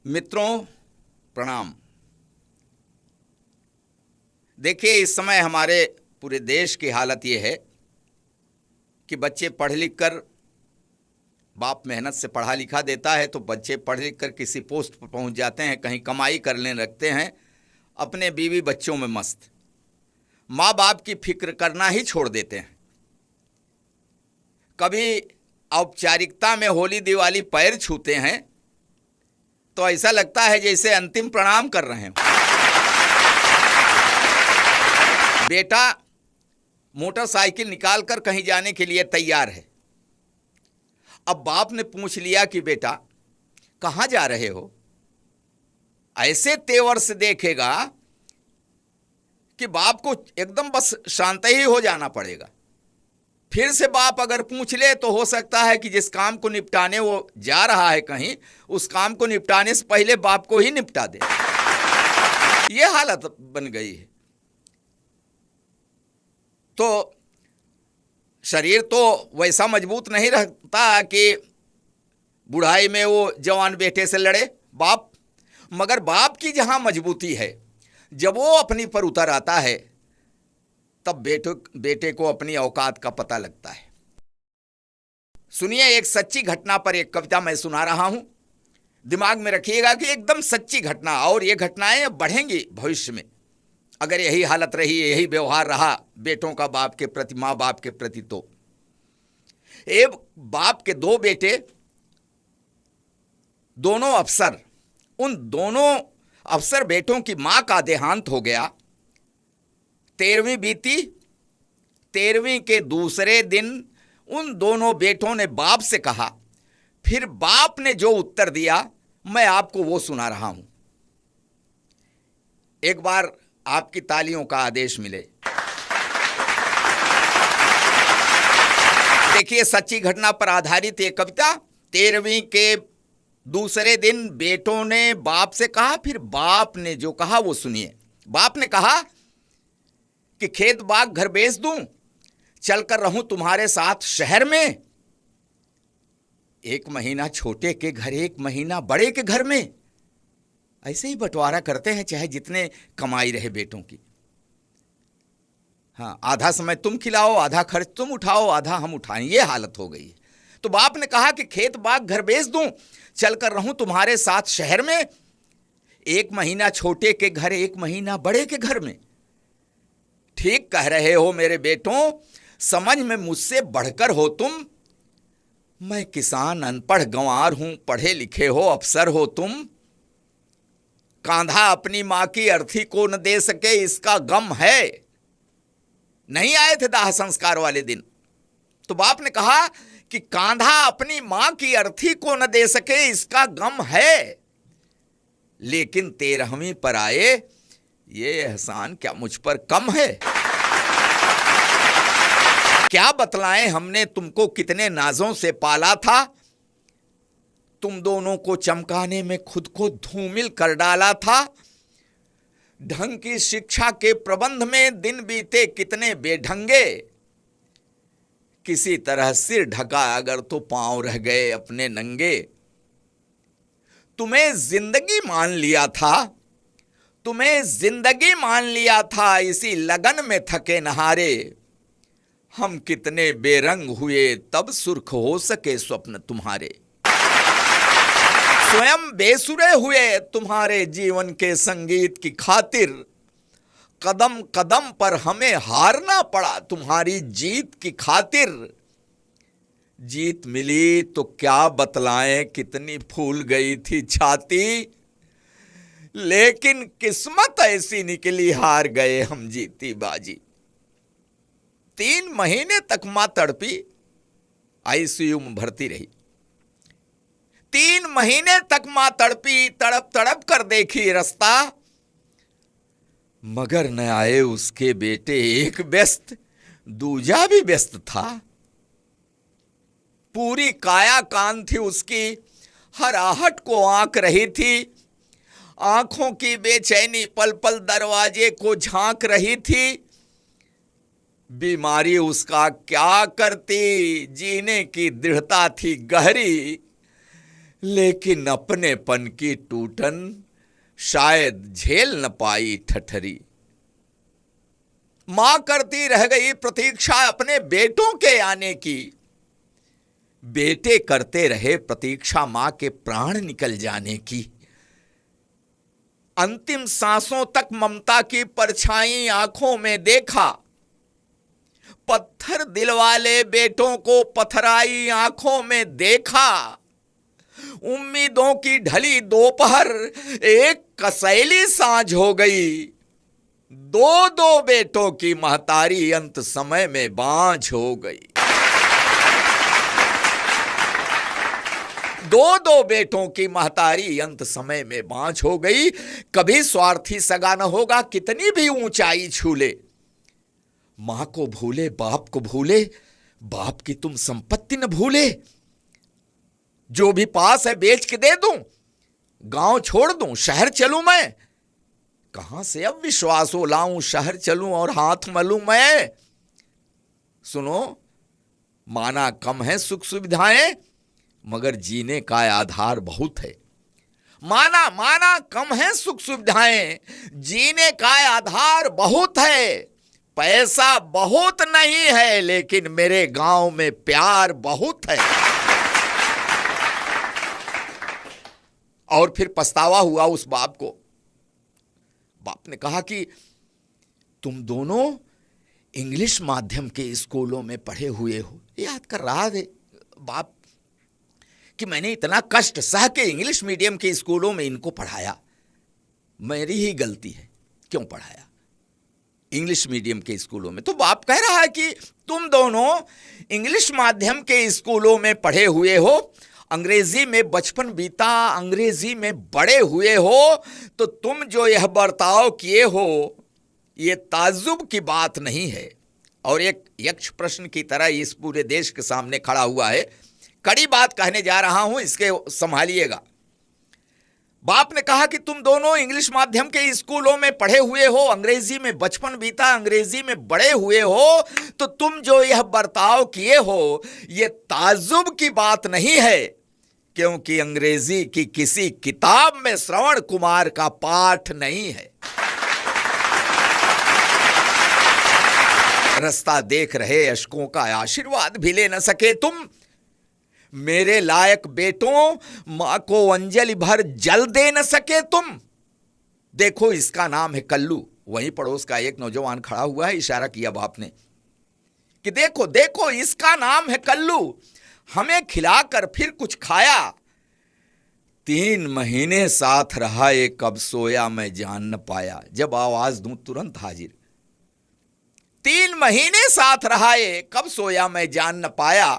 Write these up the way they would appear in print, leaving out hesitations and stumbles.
मित्रों प्रणाम। देखिए, इस समय हमारे पूरे देश की हालत ये है कि बच्चे पढ़ लिख कर, बाप मेहनत से पढ़ा लिखा देता है तो बच्चे पढ़ लिख कर किसी पोस्ट पर पहुंच जाते हैं, कहीं कमाई करने लगते हैं, अपने बीवी बच्चों में मस्त, माँ बाप की फिक्र करना ही छोड़ देते हैं। कभी औपचारिकता में होली दिवाली पैर छूते हैं तो ऐसा लगता है जैसे अंतिम प्रणाम कर रहे हैं। बेटा मोटरसाइकिल निकालकर कहीं जाने के लिए तैयार है। अब बाप ने पूछ लिया कि बेटा कहाँ जा रहे हो? ऐसे तेवर से देखेगा कि बाप को एकदम बस शांत ही हो जाना पड़ेगा। फिर से बाप अगर पूछ ले तो हो सकता है कि जिस काम को निपटाने वो जा रहा है कहीं, उस काम को निपटाने से पहले बाप को ही निपटा दे। ये हालत बन गई है। तो शरीर तो वैसा मजबूत नहीं रहता कि बुढ़ाई में वो जवान बेटे से लड़े बाप, मगर बाप की जहां मजबूती है, जब वो अपनी पर उतर आता है तब बेटे को अपनी औकात का पता लगता है। सुनिए, एक सच्ची घटना पर एक कविता मैं सुना रहा हूं। दिमाग में रखिएगा कि एकदम सच्ची घटना, और ये घटनाएं बढ़ेंगी भविष्य में अगर यही हालत रही, यही व्यवहार रहा बेटों का बाप के प्रति, माँ बाप के प्रति। तो एक बाप के दो बेटे, दोनों अफसर, उन दोनों अफसर बेटों की मां का देहांत हो गया। 13वीं बीती, 13वीं के दूसरे दिन उन दोनों बेटों ने बाप से कहा। फिर बाप ने जो उत्तर दिया मैं आपको वो सुना रहा हूं। एक बार आपकी तालियों का आदेश मिले। देखिए, सच्ची घटना पर आधारित ये कविता। 13वीं के दूसरे दिन बेटों ने बाप से कहा, फिर बाप ने जो कहा वो सुनिए। बाप ने कहा कि खेत बाग घर बेच दूं, चलकर रहूं तुम्हारे साथ शहर में। 1 महीना छोटे के घर, 1 महीना बड़े के घर में। ऐसे ही बंटवारा करते हैं, चाहे जितने कमाई रहे बेटों की। हाँ, आधा समय तुम खिलाओ, आधा खर्च तुम उठाओ, आधा हम उठाएं, ये हालत हो गई है। तो बाप ने कहा कि खेत बाग घर बेच दूं, चलकर रहूं तुम्हारे साथ शहर में। 1 महीना छोटे के घर, 1 महीना बड़े के घर में। ठीक कह रहे हो मेरे बेटों, समझ में मुझसे बढ़कर हो तुम। मैं किसान अनपढ़ गंवार हूं, पढ़े लिखे हो अफसर हो तुम। कांधा अपनी मां की अर्थी को न दे सके, इसका गम है। नहीं आए थे दाह संस्कार वाले दिन, तो बाप ने कहा कि कांधा अपनी मां की अर्थी को न दे सके, इसका गम है। लेकिन 13वीं पर आए, ये एहसान क्या मुझ पर कम है? क्या बतलाएं, हमने तुमको कितने नाजों से पाला था। तुम दोनों को चमकाने में खुद को धूमिल कर डाला था। ढंग की शिक्षा के प्रबंध में दिन बीते कितने बेढंगे। किसी तरह सिर ढका अगर तो पांव रह गए अपने नंगे। तुम्हें जिंदगी मान लिया था, तुम्हें जिंदगी मान लिया था, इसी लगन में थके नहारे। हम कितने बेरंग हुए तब सुर्ख हो सके स्वप्न तुम्हारे। स्वयं बेसुरे हुए तुम्हारे जीवन के संगीत की खातिर। कदम कदम पर हमें हारना पड़ा तुम्हारी जीत की खातिर। जीत मिली तो क्या बतलाएं, कितनी फूल गई थी छाती। लेकिन किस्मत ऐसी निकली, हार गए हम जीती बाजी। 3 महीने तक मां तड़पी, आईसीयू में भर्ती रही। 3 महीने तक मां तड़पी, तड़प तड़प कर देखी रास्ता। मगर न आए उसके बेटे, एक व्यस्त दूजा भी व्यस्त था। पूरी काया कान थी उसकी, हर आहट को आंक रही थी। आंखों की बेचैनी पल पल दरवाजे को झांक रही थी। बीमारी उसका क्या करती, जीने की दृढ़ता थी गहरी। लेकिन अपनेपन की टूटन शायद झेल न पाई ठठरी। मां करती रह गई प्रतीक्षा अपने बेटों के आने की, बेटे करते रहे प्रतीक्षा मां के प्राण निकल जाने की। अंतिम सांसों तक ममता की परछाई आंखों में देखा, पत्थर दिल वाले बेटों को पथराई आंखों में देखा। उम्मीदों की ढली दोपहर एक कसैली सांझ हो गई, दो दो बेटों की महतारी अंत समय में बांझ हो गई। दो दो बेटों की महतारी अंत समय में बांझ हो गई। कभी स्वार्थी सगा न होगा कितनी भी ऊंचाई छू ले, मां को भूले बाप को भूले, बाप की तुम संपत्ति न भूले। जो भी पास है बेच के दे दूं, गांव छोड़ दूं, शहर चलूं मैं, कहां से अब विश्वास हो लाऊं, शहर चलूं और हाथ मलूं मैं। सुनो, माना कम है सुख सुविधाएं, मगर जीने का आधार बहुत है। माना कम है सुख सुविधाएं, जीने का आधार बहुत है। पैसा बहुत नहीं है, लेकिन मेरे गांव में प्यार बहुत है। और फिर पछतावा हुआ उस बाप को। बाप ने कहा कि तुम दोनों इंग्लिश माध्यम के स्कूलों में पढ़े हुए हो। याद कर रहा है बाप कि मैंने इतना कष्ट सह के इंग्लिश मीडियम के स्कूलों में इनको पढ़ाया, मेरी ही गलती है, क्यों पढ़ाया इंग्लिश मीडियम के स्कूलों में। तो बाप कह रहा है कि तुम दोनों इंग्लिश माध्यम के स्कूलों में पढ़े हुए हो, अंग्रेजी में बचपन बीता, अंग्रेजी में बड़े हुए हो, तो तुम जो यह बर्ताव किए हो ये ताज्जुब की बात नहीं है। और एक यक्ष प्रश्न की तरह इस पूरे देश के सामने खड़ा हुआ है। कड़ी बात कहने जा रहा हूं, इसके संभालिएगा। बाप ने कहा कि तुम दोनों इंग्लिश माध्यम के स्कूलों में पढ़े हुए हो, अंग्रेजी में बचपन बीता, अंग्रेजी में बड़े हुए हो, तो तुम जो यह बर्ताव किए हो ये ताज्जुब की बात नहीं है, क्योंकि अंग्रेजी की किसी किताब में श्रवण कुमार का पाठ नहीं है। रास्ता देख रहे अशकों का आशीर्वाद भी ले न सके तुम, मेरे लायक बेटों मां को अंजलि भर जल दे न सके तुम। देखो इसका नाम है कल्लू। वहीं पड़ोस का एक नौजवान खड़ा हुआ है, इशारा किया बाप ने कि देखो देखो इसका नाम है कल्लू, हमें खिलाकर फिर कुछ खाया। 3 महीने साथ रहा ये, कब सोया मैं जान न पाया, जब आवाज दूं तुरंत हाजिर। 3 महीने साथ रहा ये, कब सोया मैं जान न पाया।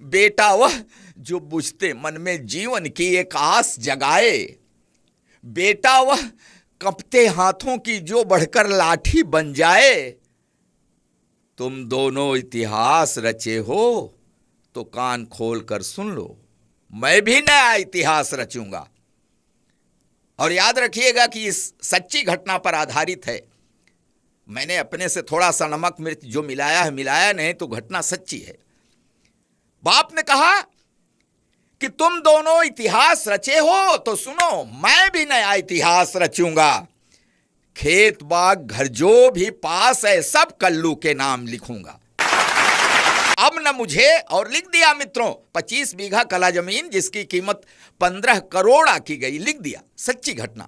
बेटा वह जो बुझते मन में जीवन की एक आस जगाए, बेटा वह कंपते हाथों की जो बढ़कर लाठी बन जाए। तुम दोनों इतिहास रचे हो तो कान खोल कर सुन लो, मैं भी नया इतिहास रचूंगा। और याद रखिएगा कि इस सच्ची घटना पर आधारित है। मैंने अपने से थोड़ा सा नमक मिर्च जो मिलाया है मिलाया, नहीं तो घटना सच्ची है। बाप ने कहा कि तुम दोनों इतिहास रचे हो तो सुनो, मैं भी नया इतिहास रचूंगा। खेत बाग घर जो भी पास है सब कल्लू के नाम लिखूंगा। अब न मुझे, और लिख दिया मित्रों, 25 बीघा कला जमीन जिसकी कीमत 15 करोड़ आकी गई, लिख दिया। सच्ची घटना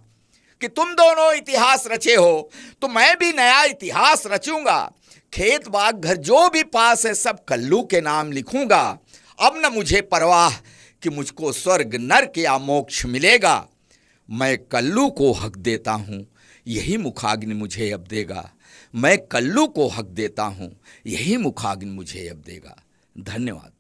कि तुम दोनों इतिहास रचे हो तो मैं भी नया इतिहास रचूंगा। खेत बाग घर जो भी पास है सब कल्लू के नाम लिखूंगा। अब न मुझे परवाह कि मुझको स्वर्ग नर्क या मोक्ष मिलेगा, मैं कल्लू को हक देता हूं, यही मुखाग्नि मुझे अब देगा। मैं कल्लू को हक देता हूं, यही मुखाग्नि मुझे अब देगा। धन्यवाद।